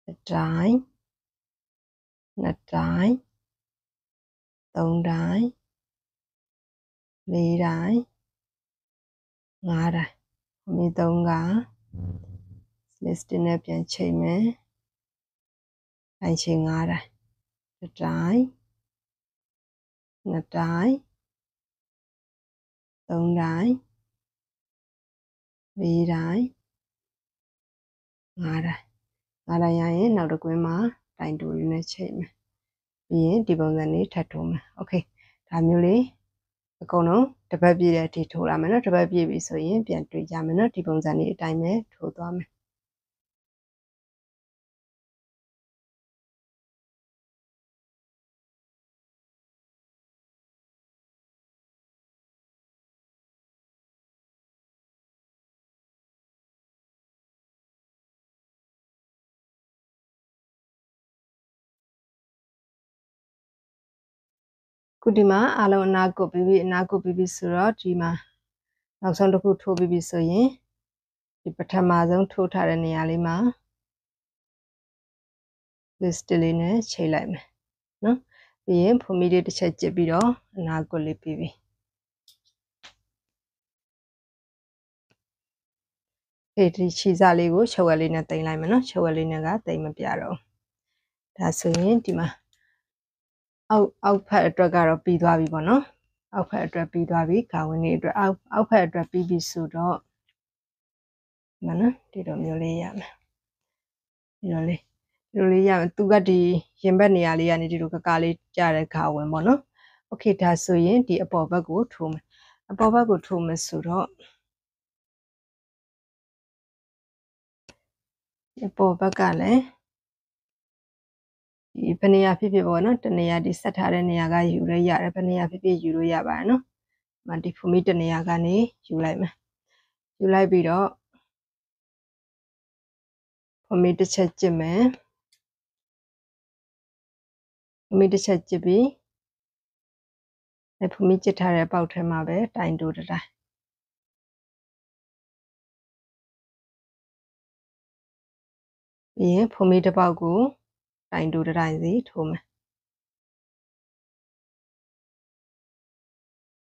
Speaker 1: တစ်တိုင်းနှစ်တိုင်း3တိုင်း4တိုင်း5တိုင်း မိ3က list နဲ့ပြန်ချိန်မယ်တိုင်းချိန်9တိုင်းတစ်တိုင်း2တိုင်း3တိုင်း4တိုင်း5တိုင်း5တိုင်းရရင်နောက်တစ်ကွင်းမှာတိုင်တူလေးနဲ့ချိန်မယ်ပြီးရင်ဒီပုံစံလေးထပ်ထိုးမယ်โอเคဒါမျိုးလေးအကုန်လုံးတစ်ပတ်ပြည့်တဲ့အထိထိုးလာမယ်နော်တစ်ပတ်ပြည့်ပြီဆိုရင်ပြန်တွေ့ကြမယ်နော်ဒီပုံစံလေးအတိုင်းပဲထိုးသွားမယ်ခုဒီမှာအားလုံးအနာကုတ်ပြီးပြီဆိုတော့ဒီမှာနောက်ဆုံးတစ်ခုထိုးပြီးပြီဆိုရင်ဒီပထမဆုံးထိုးထားတဲ့နေရာလေးမှာ list လေးနဲ့ချိန်လိုက်မယ်နော်ပြီးရင်ဖုံးမီလေးတစ်ချက်ကျစ်ပြီးတော့အနာကုတ်လေးပြီးပြီဒီခြေစားလေးကိုချုပ်ဝက်လေးနဲ့တင်လိုက်မယ်နော်ချုပ်ဝက်လေးနဲ့ကတိမ်မပြတော့ဒါဆိုရင်ဒီမှာအောက်ဖက်အတွက်ကတော့ပြီးသွားပြီပေါ့နော်အောက်ဖက်အတွက်ပြီးသွားပြီခေါင်းဝင်လေးအတွက်အောက်ဖက်အတွက်ပြီးပြီဆိုတော့ဒီမှာနော်ဒီလိုမျိုးလေးရမယ်ဒီလိုလေးရမယ်သူကဒီရင်ဘက်နေရာလေးကနေဒီလိုကလေးကြတဲ့ခေါင်းဝင်ပေါ့နော်โอเคဒါဆိုရင်ဒီအပေါ်ဘက်ကိုထိုးမယ်အပေါ်ဘက်ကိုထိုးမယ်ဆိုတော့အပေါ်ဘက်ကလည်းဒီဘယ်နေရာဖြစ်ဖြစ်ပေါ့နော်တနေရာဒီဆက်ထားတဲ့နေရာကယူရရတယ်ဘယ်နေရာဖြစ်ဖြစ်ယူလို့ရပါတယ်နော်မဒီဖူမီတနေရာကနေယူလိုက်မယ်ယူလိုက်ပြီးတော့ဖူမီတစ်ချက်ကျစ်မယ်ဖူမီတစ်ချက်ကျစ်ပြီးဖူမီကျစ်ထားတဲ့ပေါက်ထဲမှာပဲတိုင်တိုးတိုင်းပြီးရင်ဖူမီတစ်ပေါက်ကိုတိုင်တိုးတိုင်းစီထိုးမယ်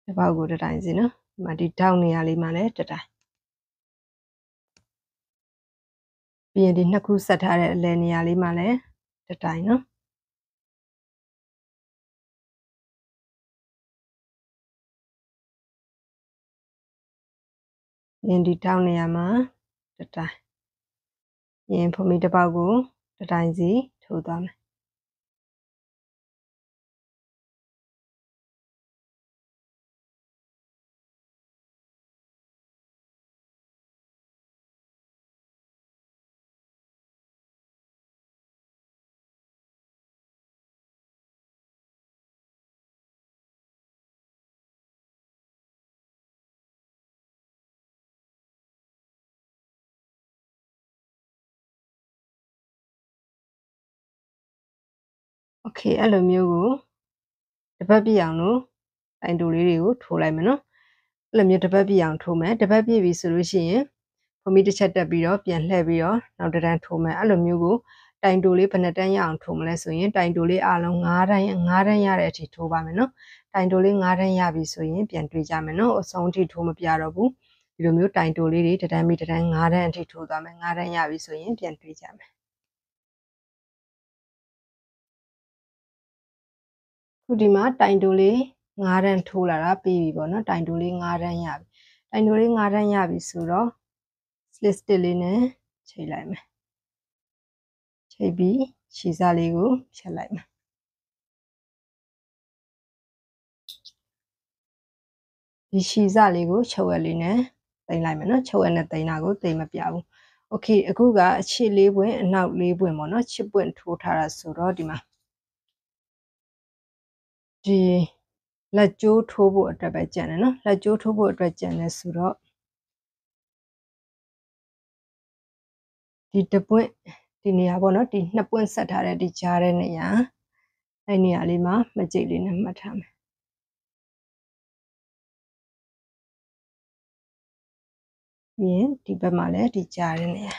Speaker 1: တစ်ပေါက်ကိုတိုင်းစီနော်ဒီမှာဒီတောက်နေရာလေးမှာလည်းတိုင်းပြီးရင်ဒီနှစ်ခုဆက်ထားတဲ့အလဲနေရာလေးမှာလည်းတိုင်းနော်ရင်ဒီတောက်နေရာမှာတိုင်းရင်ဖုံးမီတစ်ပေါက်ကိုတိုင်းစီထိုးသွားမယ်โอเคအဲ့လိုမျိုးကိုတပတ်ပြည့်အောင်လို့တိုင်တူလေးတွေကိုထိုးလိုက်မယ်နော်အဲ့လိုမျိုးတပတ်ပြည့်အောင်ထိုးမယ်တပတ်ပြည့်ပြီဆိုလို့ရှိရင်ဖုံးမီတစ်ချက်တက်ပြီးတော့ပြန်လှည့်ပြီးတော့နောက်တစ်တန်းထိုးမယ်အဲ့လိုမျိုးကိုတိုင်တူလေးဘယ်နှတန်းရအောင်ထိုးမလဲဆိုရင်တိုင်တူလေးအားလုံး9တန်းရတဲ့အထိထိုးပါမယ်နော်တိုင်တူလေး9တန်းရပြီဆိုရင်ပြန်တွေ့ကြမယ်နော်အဆုံးအထိထိုးမပြတော့ဘူးဒီလိုမျိုးတိုင်တူလေးတွေတစ်တန်းပြီးတစ်တန်း9တန်းအထိထိုးသွားမယ်9တန်းရပြီဆိုရင်ပြန်တွေ့ကြမယ်ခုဒီမှာတိုင်တူလေး9တန်းထိုးလာတာပြီးပြီပေါ့နော်တိုင်တူလေး9တန်းရပြီတိုင်တူလေး9တန်းရပြီဆိုတော့ slit stitch လေးနဲ့ချိန်လိုက်မယ်ချိန်ပြီးခြေစားလေးကိုဖြတ်လိုက်မယ်ဒီခြေစားလေးကိုချုပ်ဝက်လေးနဲ့တင်လိုက်မယ်နော်ချုပ်ဝက်နဲ့တင်တာကိုတိမ်မပြဘူးโอเคအခုကအချစ်လေးပွင့်အနောက်လေးပွင့်ပေါ့နော်ချစ်ပွင့်ထိုးထားတာဆိုတော့ဒီမှာဒီလက်ကျိုးထိုးဖို့အတွက်ပဲကြံတယ်နော်လက်ကျိုးထိုးဖို့အတွက်ကြံတယ်ဆိုတော့ဒီတပွင့်ဒီနေရာပေါ့နော်ဒီနှစ်ပွင့်ဆက်ထားတဲ့ဒီကြားတဲ့နေရာအဲ့နေရာလေးမှာမကြိတ်လေးနဲ့မှတ်ထားမယ်ပြီးရင်ဒီဘက်မှာလည်းဒီကြားတဲ့နေရာ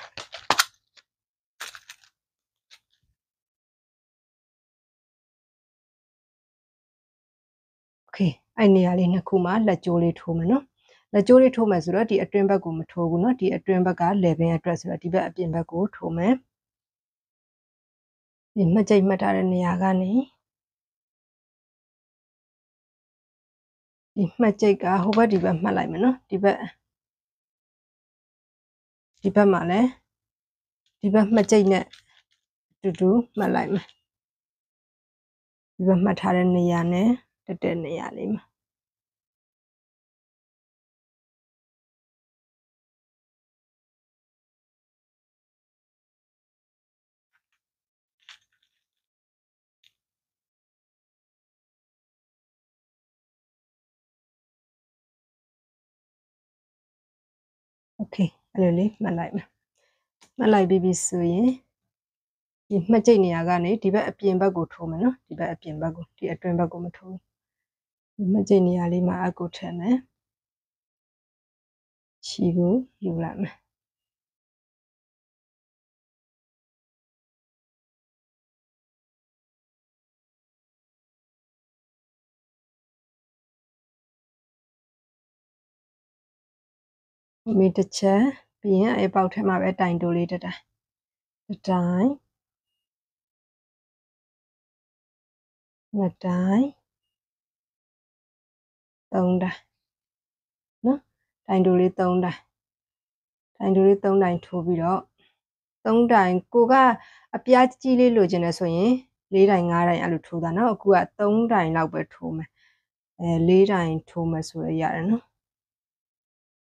Speaker 1: โอเคအဲ့နေရာလေးနှစ်ခုမှာလက်ကျိုးလေးထိုးမယ်နော် လက်ကျိုးလေးထိုးမယ်ဆိုတော့ဒီအတွင်းဘက်ကိုမထိုးဘူးเนาะဒီအတွင်းဘက်က11အတွက်ဆိုတော့ဒီဘက်အပြင်ဘက်ကိုထိုးမယ်ဒီမှတ်ကြိတ်မှတ်ထားတဲ့နေရာကနေဒီမှတ်ကြိတ်ကဟိုဘက်ဒီဘက်မှတ်လိုက်မယ်เนาะဒီဘက်မှာလည်းဒီဘက်မှတ်ကြိတ်နဲ့တူတူမှတ်လိုက်မယ်ဒီဘက်မှတ်ထားတဲ့နေရာနဲ့တက်တဲ့နေရာလေးမှာโอเคအဲ့လိုလေးမှတ်လိုက်မယ်မှတ်လိုက်ပြီဆိုရင်ဒီမှတ်ကြိတ်နေရာကနေဒီဘက်အပြင်ဘက်ကိုထိုးမယ်เนาะဒီဘက်အပြင်ဘက်ကိုဒီအတွင်းဘက်ကိုမထိုးဒီမှတ်ကြိတ်နေရာလေးမှာအကူထည့်မယ်ခြေကိုယူလိုက်မယ်မိတစ်ချက်ပြီးရင်အပေါက်ထဲမှာပဲတိုင်တိုးလေးတစ်တိုင်းနှစ်တိုင်းသုံးတိုင်းနော်တိုင်တိုးလေး3တိုင်းတိုင်တိုးလေး3တိုင်းထိုးပြီးတော့3တိုင်းကိုကအပြားကြီးလေးလိုချင်တယ်ဆိုရင်4တိုင်း5တိုင်းအဲ့လိုထိုးတာနော်အခုက3တိုင်းလောက်ပဲထိုးမယ်4တိုင်းထိုးမယ်ဆိုရရတယ်နော်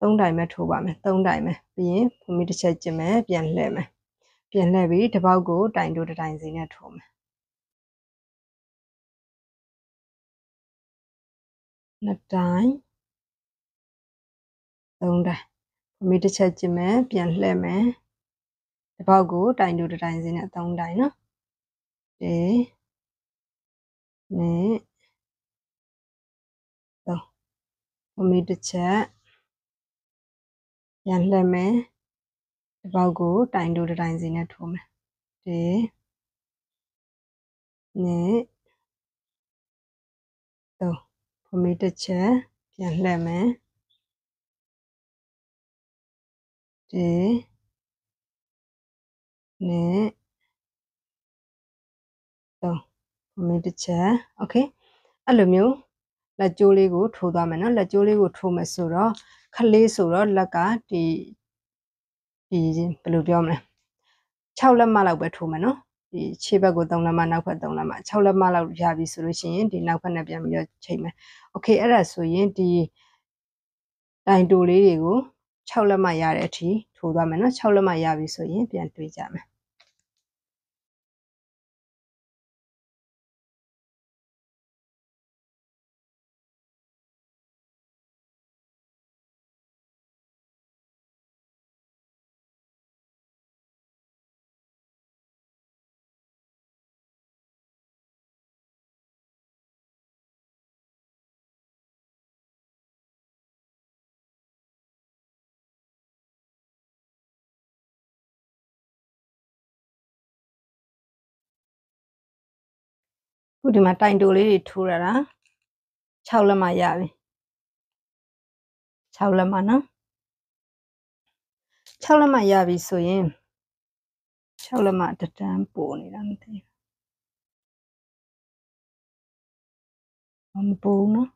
Speaker 1: 3တိုင်းပဲထိုးပါမယ်3တိုင်းပဲပြီးရင်ဖုန်မီတစ်ချက်ကျင်မယ်ပြန်လှည့်မယ်ပြန်လှည့်ပြီးတစ်ပေါက်ကိုတိုင်တိုးတစ်တိုင်းစီနဲ့ထိုးမယ်နှစ်တိုင်း3တိုင်းဖုန်မီတစ်ချက်ကျင်မယ်ပြန်လှည့်မယ်တစ်ပေါက်ကိုတိုင်တိုးတစ်တိုင်းစီနဲ့3တိုင်းနော်1 2 3ဖုန်မီတစ်ချက်ပြန်လှည့်မယ်တစ်ပေါက်ကိုတိုင်တိုးတစ်တိုင်းစီနဲ့ထိုးမယ်1 2 3ဖုန်မီတစ်ချက်ပြန်လှည့်မယ်1 2 3ဖုန်မီတစ်ချက်โอเคအဲ့လိုမျိုးလက်ကျိုးလေးကိုထိုးသွားမယ်နော်လက်ကျိုးလေးကိုထိုးမယ်ဆိုတော့ခလေးဆိုတော့လက်ကဒီဘယ်လိုပြောမလဲ6လက်မလောက်ပဲထိုးမယ်နော်ဒီခြေဘက်ကို3လက်မနောက်ဘက်3လက်မ6လက်မလောက်ရပြီဆိုလို့ရှိရင်ဒီနောက်ဘက်နဲ့ပြန်ပြီးတော့ချိန်မယ်โอเคအဲ့ဒါဆိုရင်ဒီတိုင်တိုလေးတွေကို6လက်မရတဲ့အထိထိုးသွားမယ်နော်6လက်မရပြီဆိုရင်ပြန်တွေးကြမယ်ခုဒီမှာတိုင်တိုလေးတွေထိုးရတာ6လက်မရပြီ6လက်မနော်6လက်မရပြီဆိုရင်6လက်မတတန်းပို့နေတာမသိဘူးမပို့နော်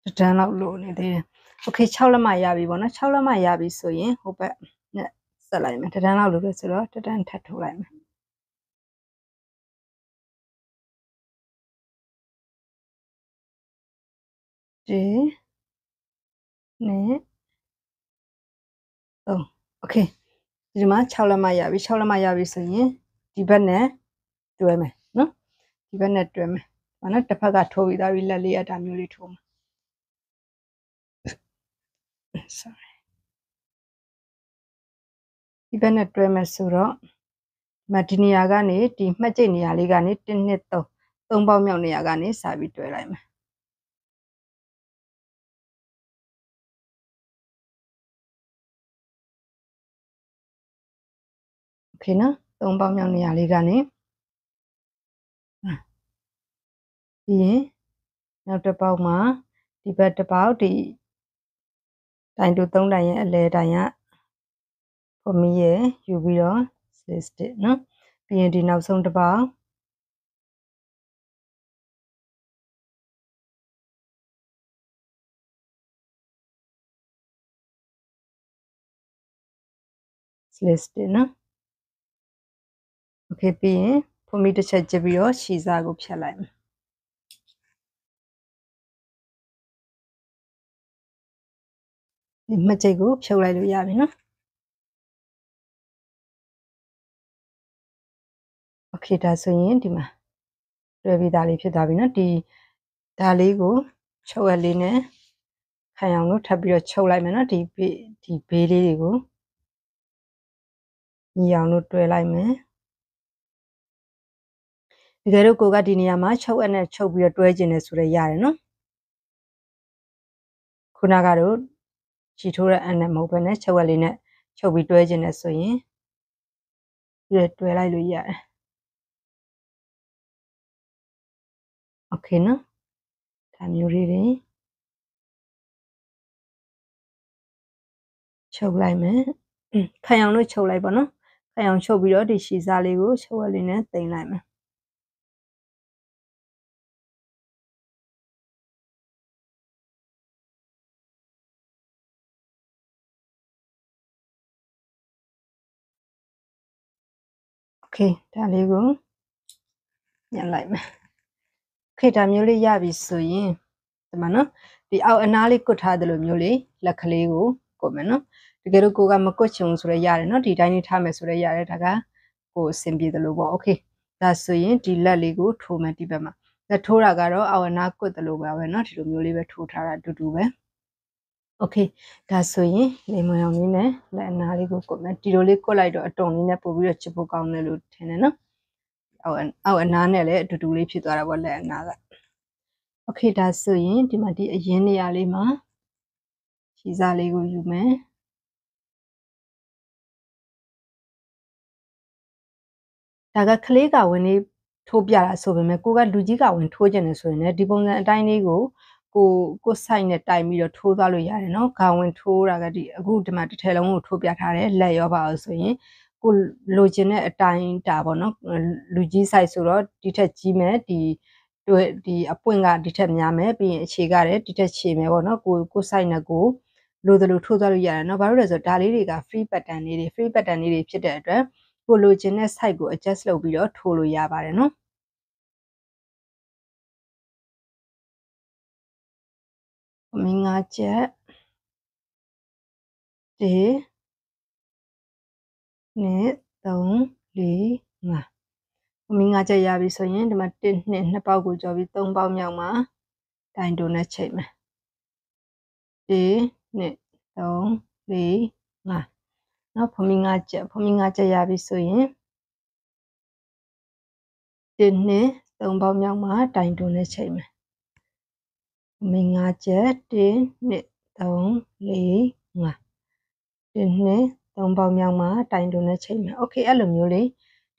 Speaker 1: တတန်းလောက်လိုနေသေးတယ်โอเค6လက်မရပြီပေါ့နော်6လက်မရပြီဆိုရင်ဟိုဘက်နဲ့ဆက်လိုက်မယ်တတန်းလောက်လိုပဲဆိုတော့တတန်းထပ်ထိုးလိုက်မယ်1 2 3โอเคဒီမှာ6လက်မရပြီ6လက်မရပြီဆိုရင်ဒီဘက်နဲ့တွဲမယ်နော်ဒီဘက်နဲ့တွဲမယ်ဘာလို့တစ်ဖက်ကထိုးပြီးသားပြီလက်လေးအတာမျိုးလေးထိုးမယ် sorry ဒီဘက်နဲ့တွဲမယ်ဆိုတော့ဒီနေရာကနေဒီမှတ်ကျိတ်နေရာလေးကနေ1 2 3ပေါက်မြောက်နေရာကနေစပြီးတွဲလိုက်မယ်โอเคနော်3ပေါက်မြောက်နေရာလေးကနေ ပြီးရင်နောက်တစ်ပေါက်မှာဒီဘက်တစ်ပေါက်ဒီတိုင်တူ3တိုင်ရဲ့အလဲတိုင်ကဖမီရဲ့ယူပြီးတော့ slit stitch နော်ပြီးရင်ဒီနောက်ဆုံးတစ်ပေါက်slit stitch နော်โอเคပြီးရင်ဖမီတစ်ချက်ကျပြီးတော့ရှည်စားကိုဖြတ်လိုက်မယ်ဒီမှတ်ချိတ်ကိုဖြုတ်လိုက်လို့ရပြီနော်โอเคဒါဆိုရင်ဒီမှာတွဲပြီးသားလေးဖြစ်သွားပြီနော်ဒီဒါလေးကိုချုပ်ရက်လေးနဲ့ခိုင်အောင်လို့ထပ်ပြီးတော့ချုပ်လိုက်မယ်နော်ဒီဘေးလေးတွေကိုညီအောင်လို့တွဲလိုက်မယ်တကယ်လို့ကိုကဒီနေရာမှာချုပ်အပ်နဲ့ချုပ်ပြီးတော့တွဲခြင်းနဲ့ဆိုရရတယ်နော်ခုနကတော့ချီထိုးတဲ့အနဲ့မဟုတ်ဘဲနဲ့ချုပ်ရက်လေးနဲ့ချုပ်ပြီးတွဲခြင်းနဲ့ဆိုရင်တွဲလိုက်လို့ရတယ်โอเคနော်ဒါမျိုးလေးတွေချုပ်လိုက်မယ်ခိုင်အောင်လို့ချုပ်လိုက်ပါနော်ခိုင်အောင်ချုပ်ပြီးတော့ဒီရှည်စားလေးကိုချုပ်ရက်လေးနဲ့တင်လိုက်မယ်โอเคဒါလေးကိုညှပ်လိုက်မယ်ခေတာမျိုးလေးရပြီဆိုရင်ဒီမှာနော်ဒီအောက်အနားလေးကွတ်ထားတယ်လို့မျိုးလေးလက်ကလေးကိုကွတ်မယ်နော်တကယ်လို့ကိုကမကွတ်ချင်ဆိုရရတယ်နော်ဒီတိုင်းလေးထားမယ်ဆိုရရတယ်ဒါကကိုအဆင်ပြေတယ်လို့ပေါ့โอเคဒါဆိုရင်ဒီလက်လေးကိုထိုးမယ်ဒီဘက်မှာလက်ထိုးတာကတော့အောက်အနားကွတ်တယ်လို့ပါပဲနော်ဒီလိုမျိုးလေးပဲထိုးထားတာအတူတူပဲโอเคဒါဆိုရင်လေမွန်အောင်လေးနဲ့လက်အနားလေးကိုကွတ်မယ်ဒီလိုလေးကွတ်လိုက်တော့အတုံလေးနဲ့ပို့ပြီးတော့ချစ်ဖို့ကောင်းတယ်လို့ထင်တယ်နော်အောက်အနားနဲ့လည်းအတူတူလေးဖြစ်သွားတာပေါ့လက်အနားကโอเคဒါဆိုရင်ဒီမှာဒီအရင်နေရာလေးမှာရှည်စားလေးကိုယူမယ်ဒါကကလေးကဝင်လေးထိုးပြတာဆိုပေမဲ့ကိုကလူကြီးကဝင်ထိုးကျင်တယ်ဆိုရင်လည်းဒီပုံစံအတိုင်းလေးကိုကိုဆိုင်နဲ့တိုင်ပြီးတော့ထိုးသွားလို့ရတယ်နော်။ဂါဝင်ထိုးတာကဒီအခုဒီမှာတစ်ထည်လုံးကိုထိုးပြထားတယ်လက်ရောပါလို့ဆိုရင်ကိုလိုချင်တဲ့အတိုင်းတာပေါ့နော်လူကြီးဆိုင်ဆိုတော့ဒီထက်ကြီးမယ်ဒီအပွင့်ကဒီထက်များမယ်ပြီးရင်အခြေကလည်းဒီထက်ခြေမယ်ပေါ့နော်ကိုဆိုင်နဲ့ကိုလိုသလိုထိုးသွားလို့ရတယ်နော်ဘာလို့လဲဆိုတော့ဒါလေးတွေက free pattern လေးတွေဖြစ်တဲ့အတွက်ကိုလိုချင်တဲ့ site ကို adjust လုပ်ပြီးတော့ထိုးလို့ရပါတယ်နော်မင်း၅ချက်1 2 3 4 5မင်း၅ချက်ရပြီဆိုရင်ဒီမှာ1 2 2ပေါက်ကိုကြော်ပြီး3ပေါက်မြောက်မှာတိုင်တိုနဲ့ချိန်မယ်1 2 3 4 5နော်ဖမင်း၅ချက်ရပြီဆိုရင်1 2 3ပေါက်မြောက်မှာတိုင်တိုနဲ့ချိန်မယ်ဖမင်း၅ချက်1 2 3 4 5 1 2 3ပေါက်မြောက်မှာတိုင်တိုနဲ့ချိန်မယ်โอเคအဲ့လိုမျိုးလေး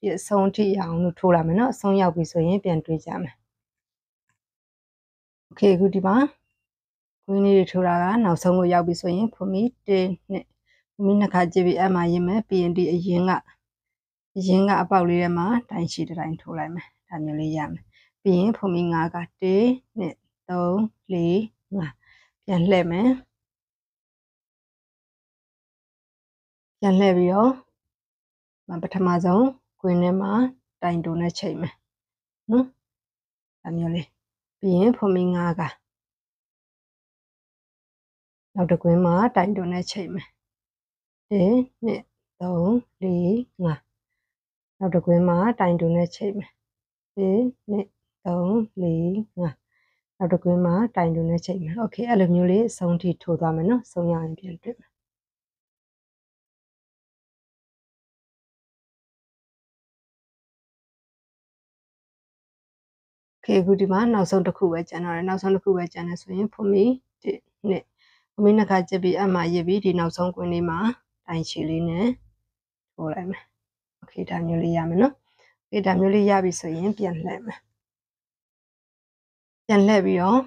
Speaker 1: ဒီအဆုံးထိရအောင်လို့ထိုးလာမယ်နော်အဆုံးရောက်ပြီဆိုရင်ပြန်တွေးကြမယ်โอเคအခုဒီမှာကွင်းလေးတွေထိုးတာကနောက်ဆုံးကိုရောက်ပြီဆိုရင်ဖမီ1 2ဖမီ2ခါကြည့်ပြီးအဲ့မှာရေးမယ်ပြီးရင်ဒီအရင်ကအပေါက်လေးထဲမှာတိုင်ရှိတိုင်းထိုးလိုက်မယ်ဒါမျိုးလေးရမယ်ပြီးရင်ဖမီ9က1 2 3 4 5ပြန်လှည့်မယ်ပြန်လှည့်ပြီးတော့ပထမဆုံးကွင်းထဲမှာတိုင်တိုနဲ့ချိန်မယ်နော်ဒါမျိုးလေးပြီးရင်ဖမီ9ကနောက်တစ်ကွင်းမှာတိုင်တိုနဲ့ချိန်မယ်1 2 3 4 5နောက်တစ်ကွင်းမှာတိုင်တိုနဲ့ချိန်မယ်1 2 3 4 5နောက်တစ်ကွင်းမှာတိုင်တိုနဲ့ချိန်မယ်โอเคအဲ့လိုမျိုးလေးအဆုံးထိထိုးသွားမယ်နော်ဆုံးရရင်ပြန်တွေ့မယ်ခေအခုဒီမှာနောက်ဆုံးတစ်ခုပဲကျန်တော့တယ်နောက်ဆုံးတစ်ခုပဲကျန်တယ်ဆိုရင်ဖမီ1 2ဖမီ2ခါကျပြီးအမှရပြီးဒီနောက်ဆုံးကွင်းလေးမှာတိုင်ချီလေးနဲ့ထိုးလိုက်မယ်โอเคဒါမျိုးလေးရမယ်နော်โอเคဒါမျိုးလေးရပြီဆိုရင်ပြန်လှည့်မယ် ပြန်လှည့်ပြီးတော့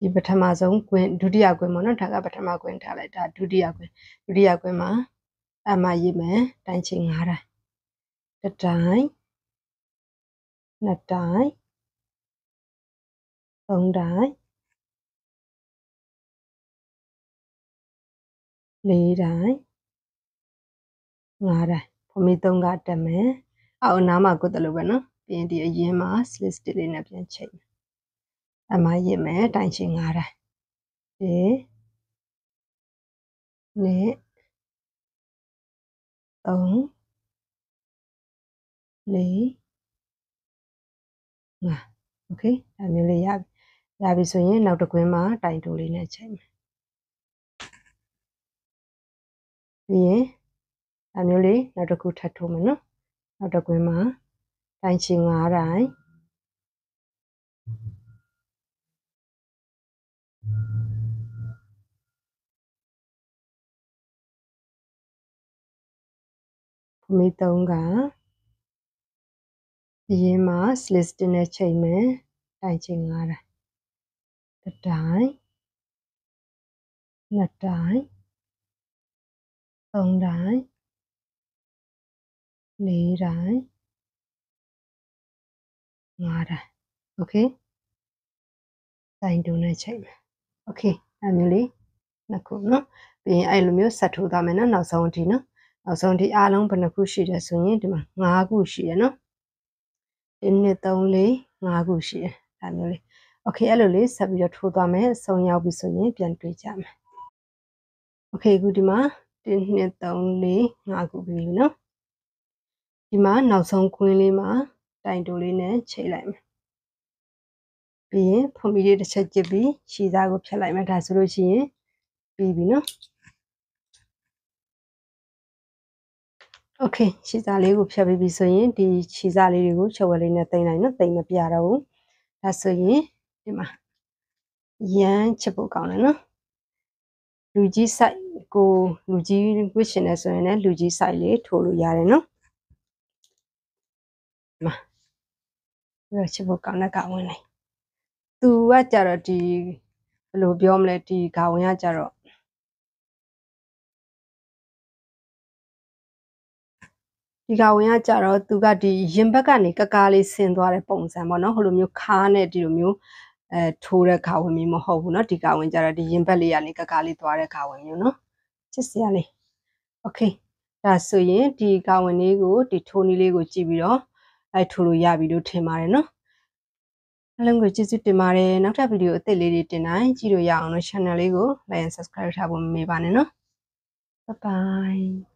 Speaker 1: ဒီပထမဆုံးကွင်းဒုတိယကွင်းပေါ့နော်ဒါကပထမကွင်းထားလိုက်ဒါဒုတိယကွင်းမှာအမရေးမယ်တိုင်ချင်9တိုင်းတစ်တိုင်းနှစ်တိုင်းသုံးတိုင်းလေးတိုင်း9တိုင်းဖမီ3ကတက်မယ်အောက်အနားမှာကိုယ်တလို့ပဲနော်ပြီးရင်ဒီအရင်မှာ slit stitch လေးနဲ့ပြန်ချိန်အမရေးမယ်တိုင်ချင်9တိုင်းဒီနဲ့3 4 5 okay ဒါမျိုးလေးရပြီဆိုရင်နောက်တစ်ကွင်းမှာတိုင်တိုးလေးနဲ့ချိန်မယ်ပြီးရင်ဒါမျိုးလေးနောက်တစ်ခုထပ်ထိုးမယ်နော်နောက်တစ်ကွင်းမှာတိုင်ချင်9တိုင်းဖမီ3ကဒီရင်မှာ slit stitch နဲ့ချိန်မယ်တိုင်ချင်9တိုင်းတစ်တိုင်းနှစ်တိုင်းသုံးတိုင်းလေးတိုင်း9တိုင်း okay တိုင်တိုးနဲ့ချိန်မယ် okay အဲမျိုးလေးနှစ်ခုနော်ပြီးရင်အဲ့လိုမျိုးဆက်ထိုးသွားမယ်နော်နောက်ဆုံးအထိနော်နောက်ဆုံးဒီအားလုံးဘယ်နှခုရှိတယ်ဆိုရင်ဒီမှာ9ခုရှိရနော်1 2 3 4 5ခုရှိတယ်ဒါမျိုးလေး okay အဲ့လိုလေးဆက်ပြီးတော့ထိုးသွားမယ်အဆုံးရောက်ပြီဆိုရင်ပြန်တွေ့ကြမယ် okay အခုဒီမှာ1 2 3 4 5ခုပြီးပြီနော်ဒီမှာနောက်ဆုံးကွင်းလေးမှာတိုင်တိုးလေးနဲ့ချိန်လိုက်မယ်ပြီးရင်ဖုံမီလေးတစ်ချက်ကျစ်ပြီးခြေသားကိုဖြတ်လိုက်မယ်ဒါဆိုလို့ရှိရင်ပြီးပြီနော်โอเคခြေစားလေးကိုဖြတ်ပြီးပြီဆိုရင်ဒီခြေစားလေးတွေကိုချုပ်ဝဲလေးနဲ့တင်လိုက်နော်တင်မပြတော့ဘူးဒါဆိုရင်ဒီမှာရမ်းချစ်ဖို့ကောင်းတယ်နော်လူကြီး site ကိုလူကြီးဝစ်ရှင်နေဆိုရင်လည်းလူကြီး site လေးထိုးလို့ရတယ်နော်ဒီမှာပြီးတော့ချစ်ဖို့ကောင်းတဲ့ကဝင်လေးသူကကြတော့ဒီဘယ်လိုပြောမလဲဒီကဝင်ကကြတော့ဒီကဝင်ကကြတော့သူကဒီရင်ဘက်ကနေကကားလေးဆင်းသွားတဲ့ပုံစံပေါ့နော်ဟိုလိုမျိုးခါးနဲ့ဒီလိုမျိုးထိုးတဲ့ခါဝင်မျိုးမဟုတ်ဘူးเนาะဒီကဝင်ကြတော့ဒီရင်ဘက်လေးကနေကကားလေးသွားတဲ့ခါဝင်မျိုးเนาะချစ်စရာလေးโอเคဒါဆိုရင်ဒီကဝင်လေးကိုဒီထိုးနည်းလေးကိုကြည့်ပြီးတော့လိုက်ထိုးလို့ရပြီလို့ထင်ပါတယ်เนาะအားလုံးကိုကျေးဇူးတင်ပါတယ်နောက်ထပ်ဗီဒီယိုအသစ်လေးတွေတင်တိုင်းကြည့်လို့ရအောင်လို့ channel လေးကို like and subscribe ထားဖို့မမေ့ပါနဲ့เนาะ bye bye